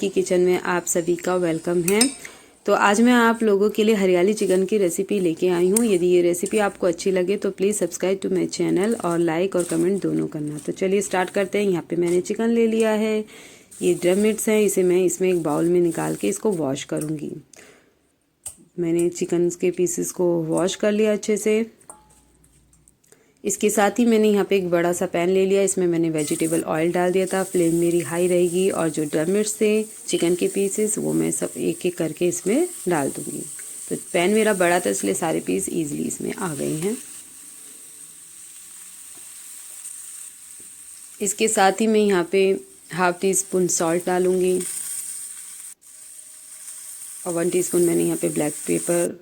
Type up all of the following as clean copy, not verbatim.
की किचन में आप सभी का वेलकम है। तो आज मैं आप लोगों के लिए हरियाली चिकन की रेसिपी लेके आई हूँ। यदि ये रेसिपी आपको अच्छी लगे तो please subscribe to my channel और लाइक और कमेंट दोनों करना। तो चलिए स्टार्ट करते हैं। यहाँ पे मैंने चिकन ले लिया है, ये ड्रम मिट्स हैं, इसे मैं इसमें एक बाउल में निकाल के इसको वॉश करूँगी। मैंने चिकन के पीसेस को वॉश कर लिया अच्छे से। इसके साथ ही मैंने यहाँ पे एक बड़ा सा पैन ले लिया, इसमें मैंने वेजिटेबल ऑयल डाल दिया था। फ्लेम मेरी हाई रहेगी और जो ड्रम मिट्स थे चिकन के पीसेस वो मैं सब एक एक करके इसमें डाल दूँगी। तो पैन मेरा बड़ा था इसलिए सारे पीस ईजिली इसमें आ गए हैं। इसके साथ ही मैं यहाँ पे हाफ टी स्पून सॉल्ट डालूँगी और 1 टीस्पून मैंने यहाँ पे ब्लैक पेपर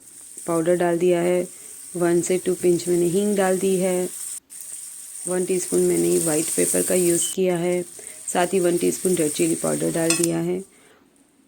पाउडर डाल दिया है। 1 से 2 पिंच मैंने हींग डाल दी है। 1 टीस्पून मैंने वाइट पेपर का यूज़ किया है। साथ ही 1 टीस्पून रेड चिली पाउडर डाल दिया है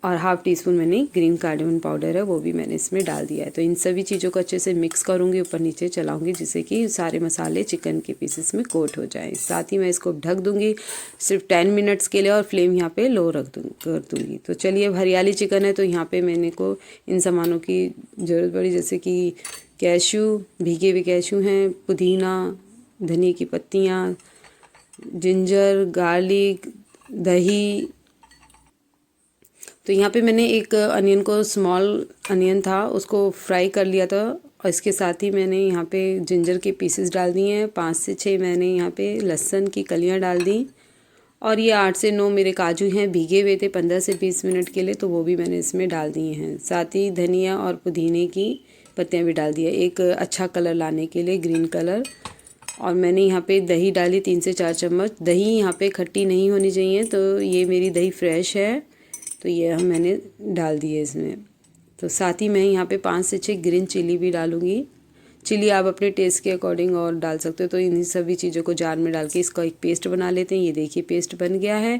और हाफ टी स्पून मैंने ग्रीन कार्डेमन पाउडर है वो भी मैंने इसमें डाल दिया है। तो इन सभी चीज़ों को अच्छे से मिक्स करूँगी, ऊपर नीचे चलाऊँगी जिससे कि सारे मसाले चिकन के पीसेस में कोट हो जाएं। साथ ही मैं इसको ढक दूँगी सिर्फ 10 मिनट्स के लिए और फ्लेम यहाँ पे लो कर दूँगी। तो चलिए, अब हरियाली चिकन है तो यहाँ पे मैंने को इन सामानों की ज़रूरत पड़ी, जैसे कि कैश्यू, भीगे हुए कैश्यू हैं, पुदीना, धनिया की पत्तियाँ, जिंजर, गार्लिक, दही। तो यहाँ पे मैंने एक अनियन को, स्मॉल अनियन था उसको फ्राई कर लिया था और इसके साथ ही मैंने यहाँ पे जिंजर के पीसेस डाल दिए हैं। 5 से 6 मैंने यहाँ पे लहसुन की कलियाँ डाल दी और ये 8 से 9 मेरे काजू हैं, भीगे हुए थे 15 से 20 मिनट के लिए, तो वो भी मैंने इसमें डाल दिए हैं। साथ ही धनिया और पुदीने की पत्तियाँ भी डाल दिया एक अच्छा कलर लाने के लिए, ग्रीन कलर। और मैंने यहाँ पे दही डाली 3 से 4 चम्मच। दही यहाँ पे खट्टी नहीं होनी चाहिए, तो ये मेरी दही फ्रेश है तो ये मैंने डाल दी है इसमें। तो साथ ही मैं यहाँ पे 5 से 6 ग्रीन चिली भी डालूँगी। चिली आप अपने टेस्ट के अकॉर्डिंग और डाल सकते हो। तो इन सभी चीज़ों को जार में डाल के इसका एक पेस्ट बना लेते हैं। ये देखिए पेस्ट बन गया है।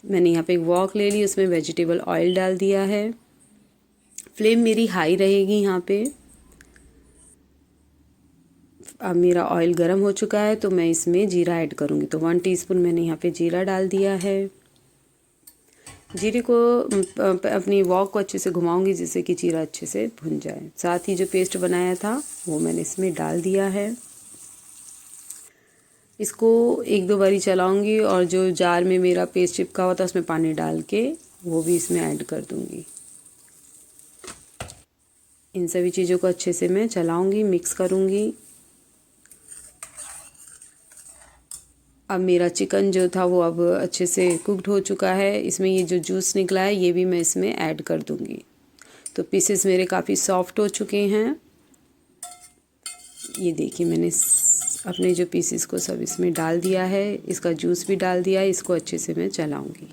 मैंने यहाँ पे एक वॉक ले ली, उसमें वेजिटेबल ऑयल डाल दिया है। फ्लेम मेरी हाई रहेगी यहाँ पे। अब मेरा ऑयल गर्म हो चुका है तो मैं इसमें जीरा ऐड करूँगी। तो 1 टीस्पून मैंने यहाँ पे जीरा डाल दिया है। जीरे को अपनी वॉक को अच्छे से घुमाऊंगी जिससे कि जीरा अच्छे से भुन जाए। साथ ही जो पेस्ट बनाया था वो मैंने इसमें डाल दिया है। इसको 1-2 बारी चलाऊंगी और जो जार में मेरा पेस्ट चिपका हुआ था उसमें पानी डाल के वो भी इसमें ऐड कर दूंगी। इन सभी चीज़ों को अच्छे से मैं चलाऊंगी, मिक्स करूंगी। अब मेरा चिकन जो था वो अब अच्छे से कुक्ड हो चुका है। इसमें ये जो जूस निकला है ये भी मैं इसमें ऐड कर दूंगी। तो पीसेस मेरे काफ़ी सॉफ्ट हो चुके हैं। ये देखिए मैंने अपने जो पीसेस को सब इसमें डाल दिया है, इसका जूस भी डाल दिया है। इसको अच्छे से मैं चलाऊंगी,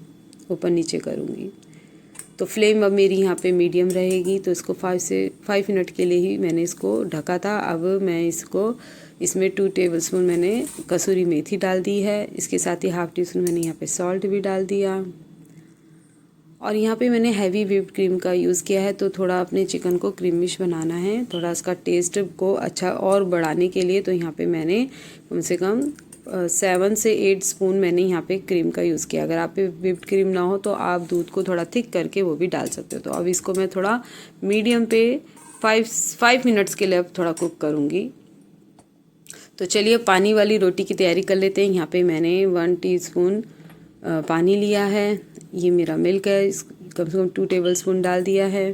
ऊपर नीचे करूँगी। तो फ्लेम अब मेरी यहाँ पे मीडियम रहेगी। तो इसको 5 मिनट के लिए ही मैंने इसको ढका था। अब मैं इसमें 2 टेबलस्पून मैंने कसूरी मेथी डाल दी है। इसके साथ ही हाफ टी स्पून मैंने यहाँ पे सॉल्ट भी डाल दिया और यहाँ पे मैंने हैवी व्हिप्ड क्रीम का यूज़ किया है। तो थोड़ा अपने चिकन को क्रीमिश बनाना है, थोड़ा इसका टेस्ट को अच्छा और बढ़ाने के लिए। तो यहाँ पे मैंने कम से कम 7 से 8 स्पून मैंने यहाँ पे क्रीम का यूज़ किया। अगर आप पे व्हिप्ड क्रीम ना हो तो आप दूध को थोड़ा थिक करके वो भी डाल सकते हो। तो अब इसको मैं थोड़ा मीडियम पे 5 मिनट्स के लिए अब थोड़ा कुक करूँगी। तो चलिए पानी वाली रोटी की तैयारी कर लेते हैं। यहाँ पे मैंने 1 टीस्पून पानी लिया है। ये मेरा मिल्क है, कम से कम 2 टेबलस्पून डाल दिया है।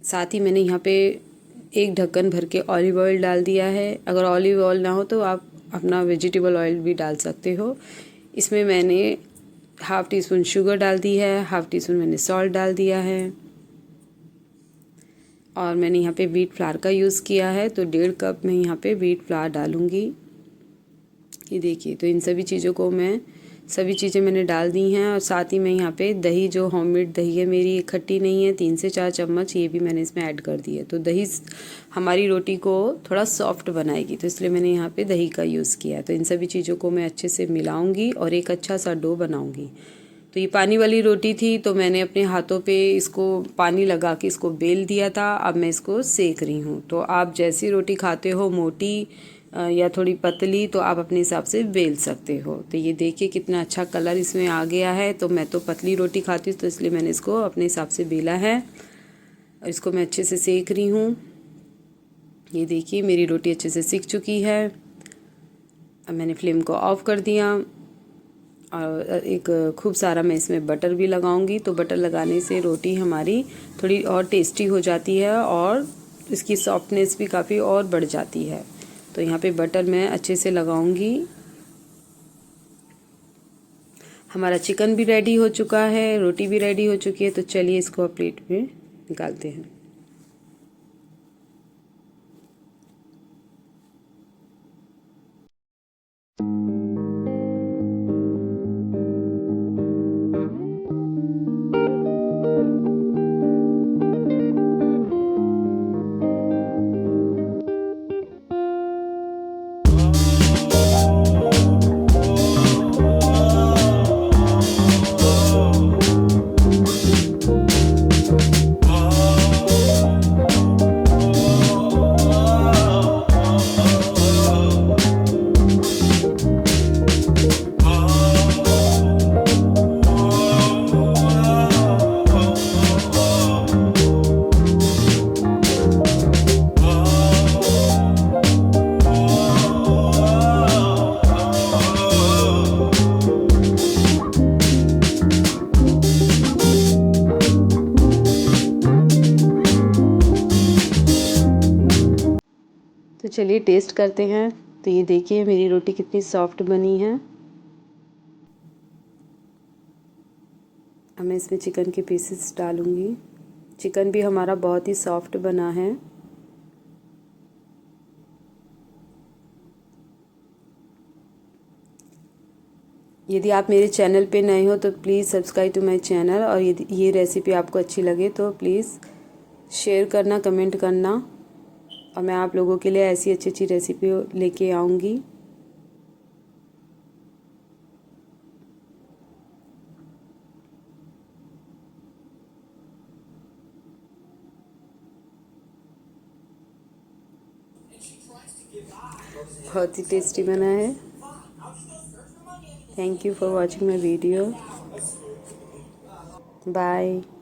साथ ही मैंने यहाँ पे एक ढक्कन भर के ऑलिव ऑयल डाल दिया है। अगर ऑलिव ऑयल ना हो तो आप अपना वेजिटेबल ऑयल भी डाल सकते हो। इसमें मैंने हाफ टी स्पून शुगर डाल दी है, हाफ टी स्पून मैंने सॉल्ट डाल दिया है और मैंने यहाँ पे व्हीट फ्लावर का यूज़ किया है। तो 1.5 कप मैं यहाँ पे व्हीट फ्लावर डालूँगी। ये देखिए, तो इन सभी चीज़ें मैंने डाल दी हैं। और साथ ही मैं यहाँ पे दही, जो होममेड दही है मेरी, खट्टी नहीं है, 3 से 4 चम्मच ये भी मैंने इसमें ऐड कर दी है। तो दही हमारी रोटी को थोड़ा सॉफ्ट बनाएगी, तो इसलिए मैंने यहाँ पे दही का यूज़ किया। तो इन सभी चीज़ों को मैं अच्छे से मिलाऊंगी और एक अच्छा सा डो बनाऊंगी। तो ये पानी वाली रोटी थी तो मैंने अपने हाथों पे इसको पानी लगा के इसको बेल दिया था। अब मैं इसको सेक रही हूँ। तो आप जैसी रोटी खाते हो, मोटी या थोड़ी पतली, तो आप अपने हिसाब से बेल सकते हो। तो ये देखिए कितना अच्छा कलर इसमें आ गया है। तो मैं तो पतली रोटी खाती हूँ, तो इसलिए मैंने इसको अपने हिसाब से बेला है और इसको मैं अच्छे से सेक रही हूँ। ये देखिए मेरी रोटी अच्छे से सिक चुकी है। अब मैंने फ्लेम को ऑफ कर दिया और एक खूब सारा मैं इसमें बटर भी लगाऊंगी। तो बटर लगाने से रोटी हमारी थोड़ी और टेस्टी हो जाती है और इसकी सॉफ्टनेस भी काफ़ी और बढ़ जाती है। तो यहाँ पे बटर मैं अच्छे से लगाऊंगी। हमारा चिकन भी रेडी हो चुका है, रोटी भी रेडी हो चुकी है। तो चलिए इसको प्लेट में निकालते हैं। तो चलिए टेस्ट करते हैं। तो ये देखिए मेरी रोटी कितनी सॉफ्ट बनी है। अब मैं इसमें चिकन के पीसेस डालूँगी। चिकन भी हमारा बहुत ही सॉफ्ट बना है। यदि आप मेरे चैनल पे नए हो तो please subscribe to my channel. और यदि ये रेसिपी आपको अच्छी लगे तो प्लीज़ शेयर करना, कमेंट करना। और मैं आप लोगों के लिए ऐसी अच्छी अच्छी रेसिपी लेके आऊँगी। बहुत ही टेस्टी बना है। Thank you for watching my video. Bye.